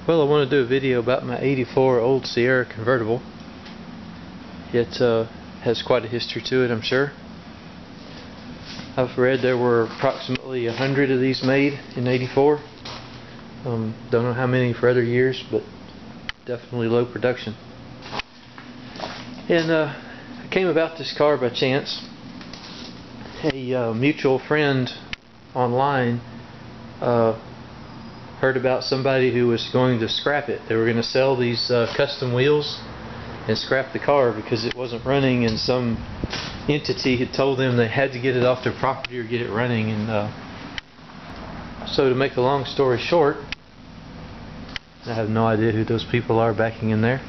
Well, I want to do a video about my '84 old Sierra convertible. It has quite a history to it, I'm sure. I've read there were approximately 100 of these made in '84. Don't know how many for other years, but definitely low production. And I came about this car by chance. A mutual friend online heard about somebody who was going to scrap it. They were going to sell these custom wheels and scrap the car because it wasn't running, and some entity had told them they had to get it off their property or get it running. And so to make a long story short, I have no idea who those people are backing in there.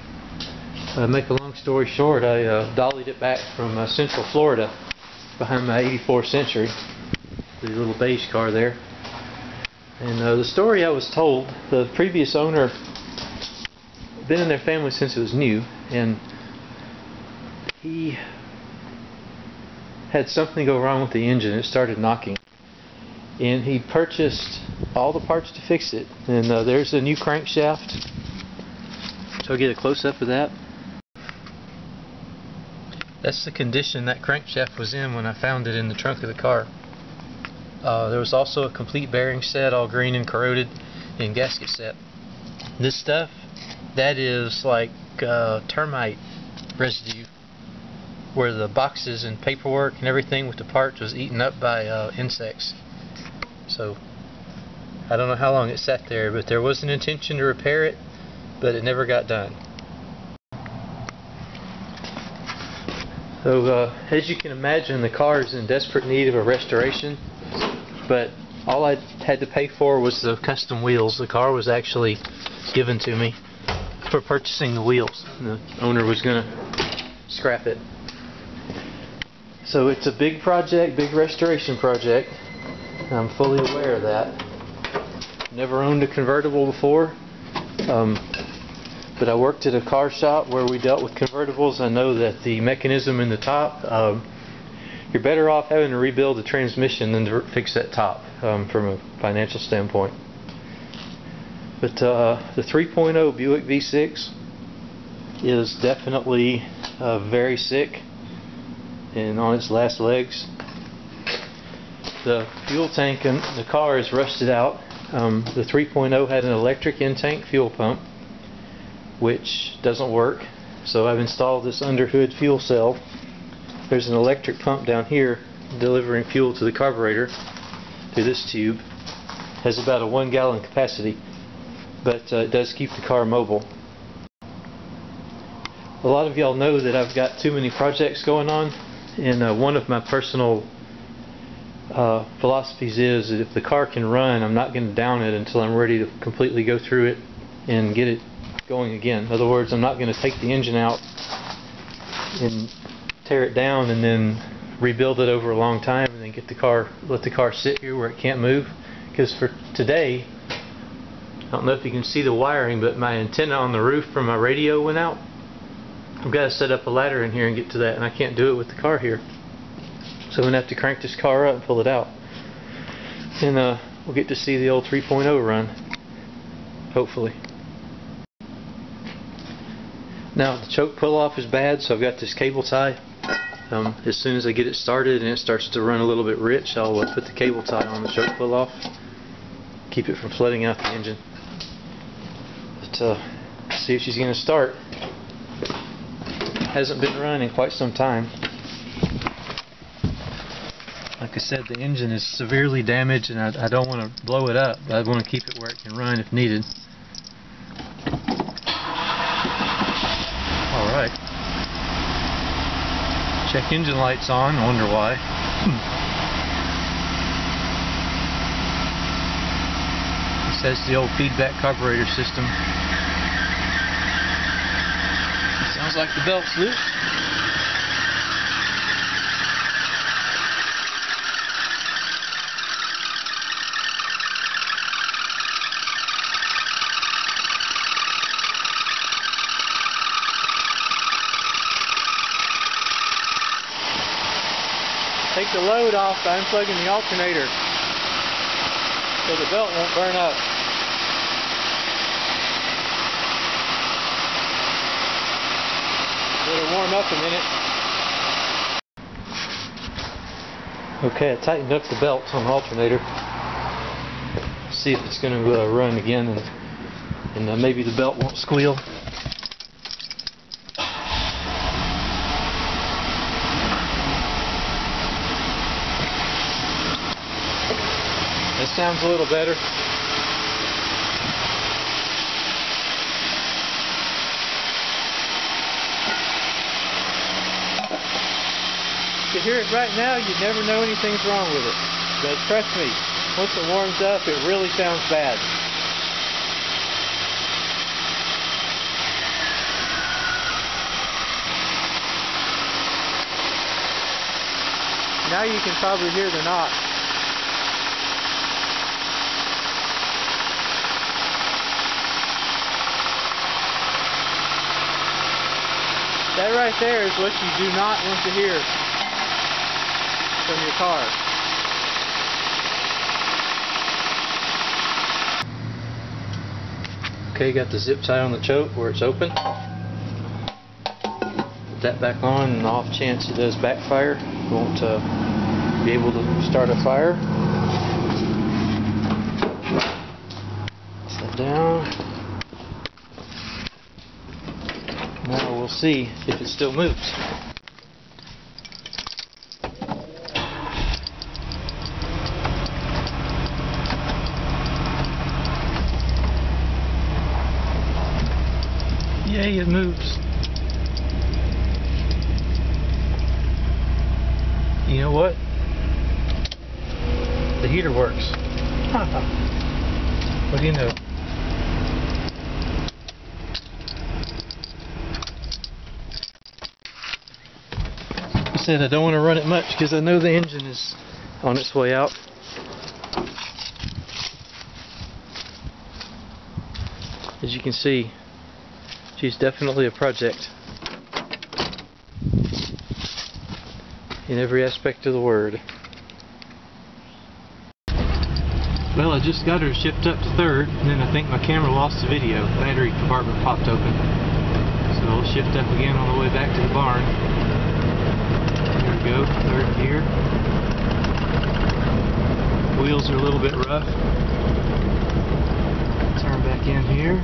Make a long story short, I dollied it back from Central Florida behind my '84 Century, the little beige car there. And the story I was told, the previous owner had been in their family since it was new, and he had something go wrong with the engine. It started knocking, and he purchased all the parts to fix it. And there's a new crankshaft, so I'll get a close-up of that. That's the condition that crankshaft was in when I found it in the trunk of the car. There was also a complete bearing set, all green and corroded, and gasket set. This stuff, that is like termite residue, where the boxes and paperwork and everything with the parts was eaten up by insects. So I don't know how long it sat there, but there was an intention to repair it, but it never got done. So as you can imagine, the car is in desperate need of a restoration, but all I had to pay for was the custom wheels. The car was actually given to me for purchasing the wheels. The owner was going to scrap it. So it's a big project, big restoration project. I'm fully aware of that. Never owned a convertible before. But I worked at a car shop where we dealt with convertibles. I know that the mechanism in the top, you're better off having to rebuild the transmission than to fix that top from a financial standpoint. But the 3.0 Buick V6 is definitely very sick and on its last legs. The fuel tank in the car is rusted out. The 3.0 had an electric in-tank fuel pump, which doesn't work, so I've installed this underhood fuel cell. There's an electric pump down here delivering fuel to the carburetor through this tube. It has about a 1 gallon capacity, but it does keep the car mobile. A lot of y'all know that I've got too many projects going on, and one of my personal philosophies is that if the car can run, I'm not going to down it until I'm ready to completely go through it and get it going again. In other words, I'm not going to take the engine out and tear it down and then rebuild it over a long time and then let the car sit here where it can't move. Because for today, I don't know if you can see the wiring, but my antenna on the roof from my radio went out. I've got to set up a ladder in here and get to that, and I can't do it with the car here. So I'm going to have to crank this car up and pull it out. And we'll get to see the old 3.0 run, hopefully. Now the choke pull off is bad, so I've got this cable tie. As soon as I get it started and it starts to run a little bit rich, I'll put the cable tie on the choke pull off, keep it from flooding out the engine. But see if she's going to start. Hasn't been run in quite some time. Like I said, the engine is severely damaged, and I don't want to blow it up, but I want to keep it where it can run if needed. Alright. Check engine lights on, I wonder why. This has the old feedback carburetor system. Sounds like the belt's loose. Take the load off by unplugging the alternator so the belt won't burn up. Let it warm up a minute. Okay, I tightened up the belt on the alternator. See if it's going to run again, and maybe the belt won't squeal. That sounds a little better. You hear it right now, you never know anything's wrong with it. But trust me, once it warms up, it really sounds bad. Now you can probably hear the knock. That right there is what you do not want to hear from your car. Okay, got the zip tie on the choke where it's open. Put that back on, and the off chance it does backfire, you won't be able to start a fire. Set down. Now we'll see if it still moves. Yay, it moves. You know what? The heater works. What do you know? I said I don't want to run it much because I know the engine is on its way out. As you can see, she's definitely a project in every aspect of the word. Well, I just got her shipped up to third, and then I think my camera lost the video. The battery compartment popped open. So we'll shift up again on the way back to the barn. There we go, third gear. Wheels are a little bit rough. Turn back in here.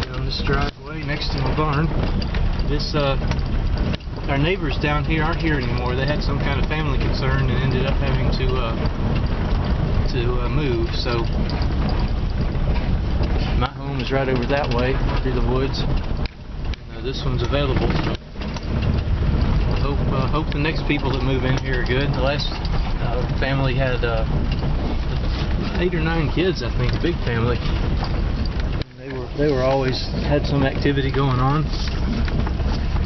Down this driveway next to my barn. This our neighbors down here aren't here anymore. They had some kind of family concern and ended up having to move. So my home is right over that way through the woods. This one's available. So hope the next people that move in here are good. The last family had 8 or 9 kids, I think, a big family. They were always had some activity going on.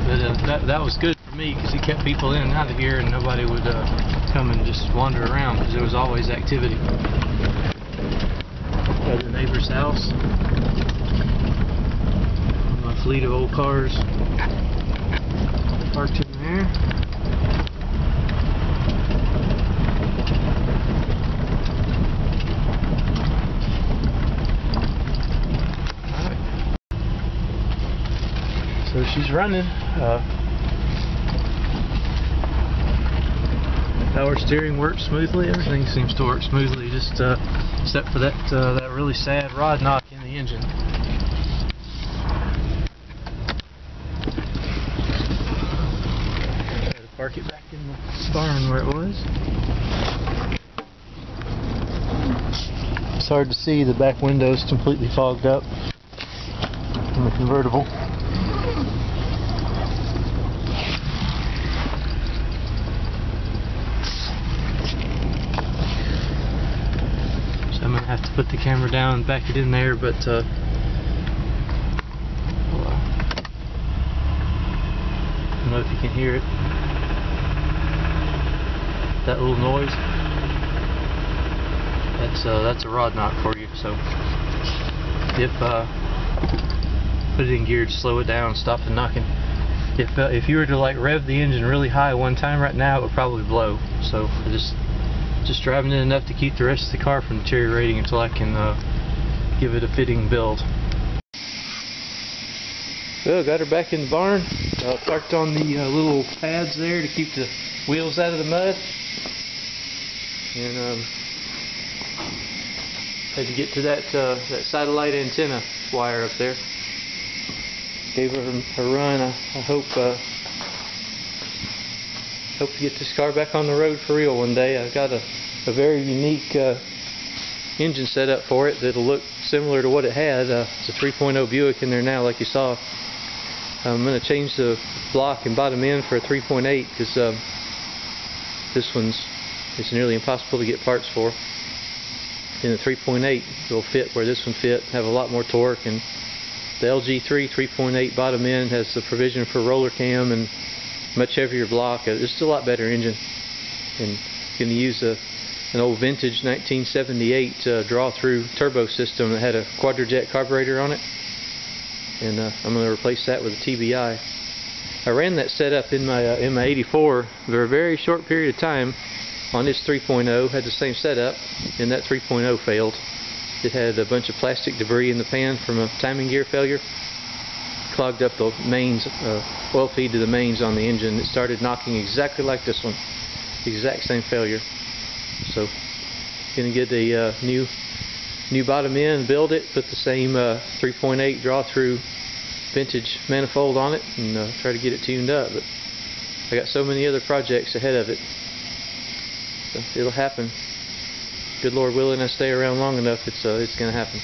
But that was good for me because it kept people in and out of here, and nobody would come and just wander around because there was always activity. Got the neighbor's house. My fleet of old cars parked in there. Alright. So she's running. Power steering works smoothly. Everything seems to work smoothly, just except for that really sad rod knock in the engine. Try to park it back in the barn where it was. It's hard to see. The back window's completely fogged up in the convertible. I'm going to have to put the camera down and back it in there, but I don't know if you can hear it. That little noise. That's a rod knock for you. So if put it in gear to slow it down, stop the knocking. If you were to like rev the engine really high one time right now, it would probably blow. So I just driving it enough to keep the rest of the car from deteriorating until I can give it a fitting build. Well, got her back in the barn. Parked on the little pads there to keep the wheels out of the mud. And had to get to that satellite antenna wire up there. Gave her a run. I hope to get this car back on the road for real one day. I've got a very unique engine set up for it that'll look similar to what it had. It's a 3.0 Buick in there now, like you saw. I'm going to change the block and bottom end for a 3.8 because this one's it's nearly impossible to get parts for. In the 3.8 will fit where this one fit, have a lot more torque, and the LG3 3.8 bottom end has the provision for roller cam and much heavier block. It's still a lot better engine, and going to use an old vintage 1978 draw-through turbo system that had a quadrajet carburetor on it, and I'm going to replace that with a TBI. I ran that setup in my 84 for a very short period of time on this 3.0. Had the same setup, and that 3.0 failed. It had a bunch of plastic debris in the pan from a timing gear failure. Clogged up the mains, oil feed to the mains on the engine. It started knocking exactly like this one. Exact same failure. So, gonna get a new bottom end, build it, put the same 3.8 draw-through vintage manifold on it, and try to get it tuned up. But I got so many other projects ahead of it. So it'll happen. Good Lord willing, I stay around long enough, it's gonna happen.